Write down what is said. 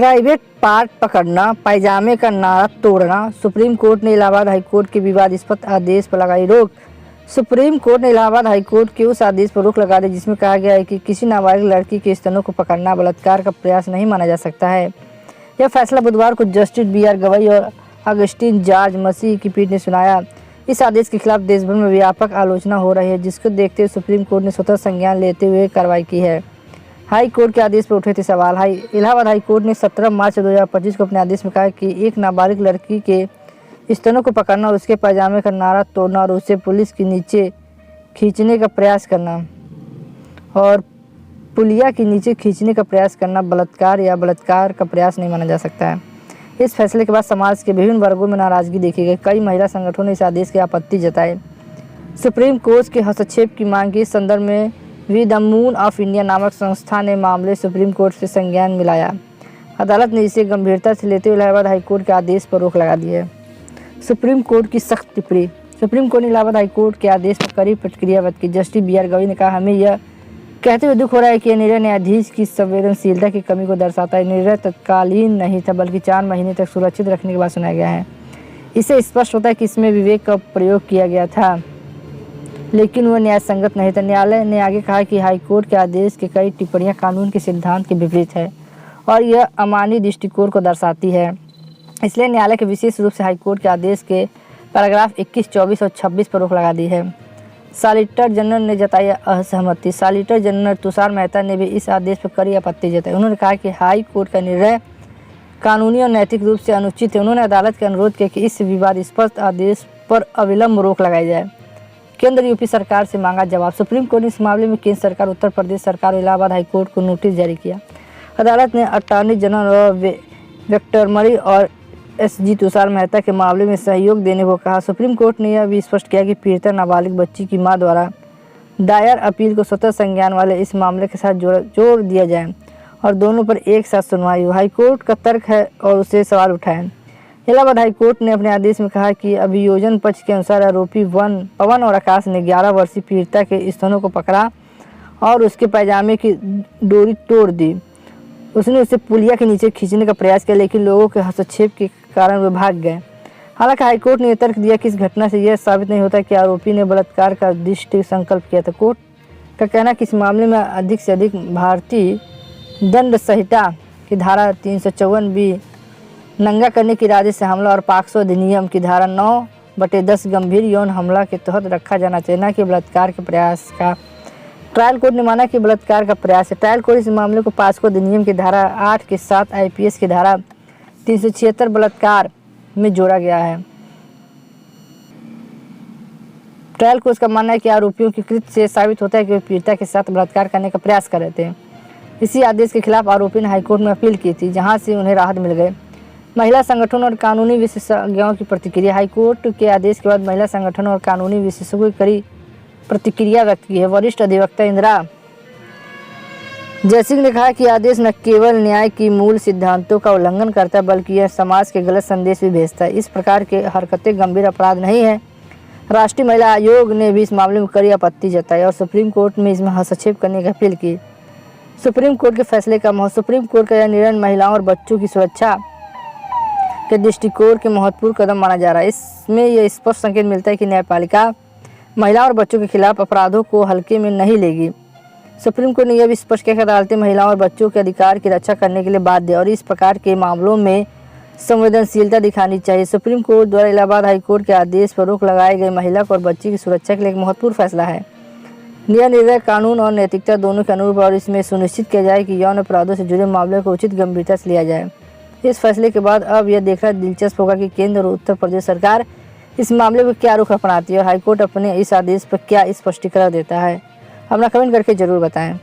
Private part पकड़ना, पायजामे का नारा तोड़ना। सुप्रीम कोर्ट ने इलाहाबाद हाईकोर्ट के विवादास्पद आदेश पर लगाई रोक। सुप्रीम कोर्ट ने इलाहाबाद हाईकोर्ट के उस आदेश पर रोक लगा दी जिसमें कहा गया है कि किसी नाबालिग लड़की के स्तनों को पकड़ना बलात्कार का प्रयास नहीं माना जा सकता है। यह फैसला बुधवार को जस्टिस BR गवई और अगस्टिन जॉर्ज मसीह की पीठ ने सुनाया। इस आदेश के खिलाफ देश भर में व्यापक आलोचना हो रही है, जिसको देखते हुए सुप्रीम कोर्ट ने स्वतः संज्ञान लेते हुए कार्रवाई की है। हाई कोर्ट के आदेश पर उठे थे सवाल। इलाहाबाद हाई कोर्ट ने 17 मार्च 2025 को अपने आदेश में कहा कि एक नाबालिग लड़की के स्तनों को पकड़ना और उसके पायजामे का नारा तोड़ना और उसे पुलिस के नीचे खींचने का प्रयास करना और पुलिया के नीचे खींचने का प्रयास करना बलात्कार या बलात्कार का प्रयास नहीं माना जा सकता है। इस फैसले के बाद समाज के विभिन्न वर्गों में नाराजगी देखी गई। कई महिला संगठनों ने इस आदेश की आपत्ति जताई। सुप्रीम कोर्ट के हस्तक्षेप की मांग के इस संदर्भ में we the moon of India नामक संस्था ने मामले सुप्रीम कोर्ट से संज्ञान मिलाया। अदालत ने इसे गंभीरता से लेते हुए इलाहाबाद हाईकोर्ट के आदेश पर रोक लगा दी है। सुप्रीम कोर्ट की सख्त टिप्पणी। सुप्रीम कोर्ट ने इलाहाबाद हाईकोर्ट के आदेश पर कड़ी प्रतिक्रिया व्यक्त की। जस्टिस BR गवई ने कहा, हमें यह कहते हुए दुख हो रहा है कि यह निर्णय न्यायाधीश की संवेदनशीलता की कमी को दर्शाता है। निर्णय तत्कालीन नहीं था बल्कि 4 महीने तक सुरक्षित रखने के बाद सुनाया गया है। इससे स्पष्ट होता है कि इसमें विवेक का प्रयोग किया गया था, लेकिन वह न्याय संगत नहीं था। न्यायालय ने आगे कहा कि हाईकोर्ट के आदेश की कई टिप्पणियां कानून के सिद्धांत के विपरीत है और यह अमानवीय दृष्टिकोण को दर्शाती है। इसलिए न्यायालय के विशेष रूप से हाईकोर्ट के आदेश के पैराग्राफ 21, 24 और 26 पर रोक लगा दी है। सॉलिसिटर जनरल ने जताई असहमति। सॉलिसिटर जनरल तुषार मेहता ने भी इस आदेश पर कड़ी आपत्ति जताई। उन्होंने कहा कि हाई कोर्ट का निर्णय कानूनी और नैतिक रूप से अनुचित है। उन्होंने अदालत का अनुरोध किया कि इस विवादास्पद आदेश पर अविलंब रोक लगाई जाए। केंद्र UP सरकार से मांगा जवाब। सुप्रीम कोर्ट ने इस मामले में केंद्र सरकार, उत्तर प्रदेश सरकार और इलाहाबाद हाईकोर्ट को नोटिस जारी किया। अदालत ने अटॉर्नी जनरल और वेक्टरमरी और SG तुषार मेहता के मामले में सहयोग देने को कहा। सुप्रीम कोर्ट ने यह भी स्पष्ट किया कि पीड़िता नाबालिग बच्ची की मां द्वारा दायर अपील को स्वतः संज्ञान वाले इस मामले के साथ जोड़ दिया जाए और दोनों पर एक साथ सुनवाई हो। हाईकोर्ट का तर्क है और उसे सवाल उठाएं। इलाहाबाद हाईकोर्ट ने अपने आदेश में कहा कि अभियोजन पक्ष के अनुसार आरोपी पवन और आकाश ने 11 वर्षीय पीड़िता के स्तनों को पकड़ा और उसके पायजामे की डोरी तोड़ दी। उसने उसे पुलिया के नीचे खींचने का प्रयास किया, लेकिन लोगों के हस्तक्षेप के कारण वे भाग गए। हालांकि हाईकोर्ट ने यह तर्क दिया कि इस घटना से यह साबित नहीं होता कि आरोपी ने बलात्कार का दृष्टि संकल्प किया था। कोर्ट का कहना कि इस मामले में अधिक से अधिक भारतीय दंड संहिता की धारा 354B नंगा करने के इरादे से हमला और पॉक्सो अधिनियम की धारा 9/10 गंभीर यौन हमला के तहत रखा जाना चाहिए, न कि बलात्कार के प्रयास का। ट्रायल कोर्ट ने माना कि बलात्कार का प्रयास है। ट्रायल कोर्ट इस मामले को पॉक्सो अधिनियम की धारा 8 के साथ IPS की धारा 376 बलात्कार में जोड़ा गया है। ट्रायल कोर्ट का मानना है कि आरोपियों की कृत्य से साबित होता है कि वे पीड़िता के साथ बलात्कार करने का प्रयास कर रहे थे। इसी आदेश के खिलाफ आरोपी ने हाईकोर्ट में अपील की थी, जहां से उन्हें राहत मिल गई। महिला संगठनों और कानूनी विशेषज्ञों की प्रतिक्रिया। हाईकोर्ट के आदेश के बाद महिला संगठनों और कानूनी विशेषज्ञों की कड़ी प्रतिक्रिया व्यक्त की है। वरिष्ठ अधिवक्ता इंदिरा जयसिंह ने कहा कि आदेश न केवल न्याय की मूल सिद्धांतों का उल्लंघन करता है, बल्कि यह समाज के गलत संदेश भी भेजता है। इस प्रकार के हरकतें गंभीर अपराध नहीं है। राष्ट्रीय महिला आयोग ने भी इस मामले में कड़ी आपत्ति जताई और सुप्रीम कोर्ट में इसमें हस्तक्षेप करने की अपील की। सुप्रीम कोर्ट के फैसले का सुप्रीम कोर्ट का यह निर्णय महिलाओं और बच्चों की सुरक्षा के दृष्टिकोण के महत्वपूर्ण कदम माना जा रहा है। इसमें यह स्पष्ट संकेत मिलता है कि न्यायपालिका महिलाओं और बच्चों के खिलाफ अपराधों को हल्के में नहीं लेगी। सुप्रीम कोर्ट ने यह भी स्पष्ट किया कि अदालतें महिलाओं और बच्चों के अधिकार की रक्षा करने के लिए बाध्य और इस प्रकार के मामलों में संवेदनशीलता दिखानी चाहिए। सुप्रीम कोर्ट द्वारा इलाहाबाद हाईकोर्ट के आदेश पर रोक लगाए गए महिला और बच्ची की सुरक्षा के लिए एक महत्वपूर्ण फैसला है। यह निर्णय कानून और नैतिकता दोनों के अनुरूप और इसमें सुनिश्चित किया जाए कि यौन अपराधों से जुड़े मामलों को उचित गंभीरता से लिया जाए। इस फैसले के बाद अब यह देखना दिलचस्प होगा कि केंद्र और उत्तर प्रदेश सरकार इस मामले में क्या रुख अपनाती है और हाईकोर्ट अपने इस आदेश पर क्या स्पष्टीकरण देता है। अपना कमेंट करके जरूर बताएं।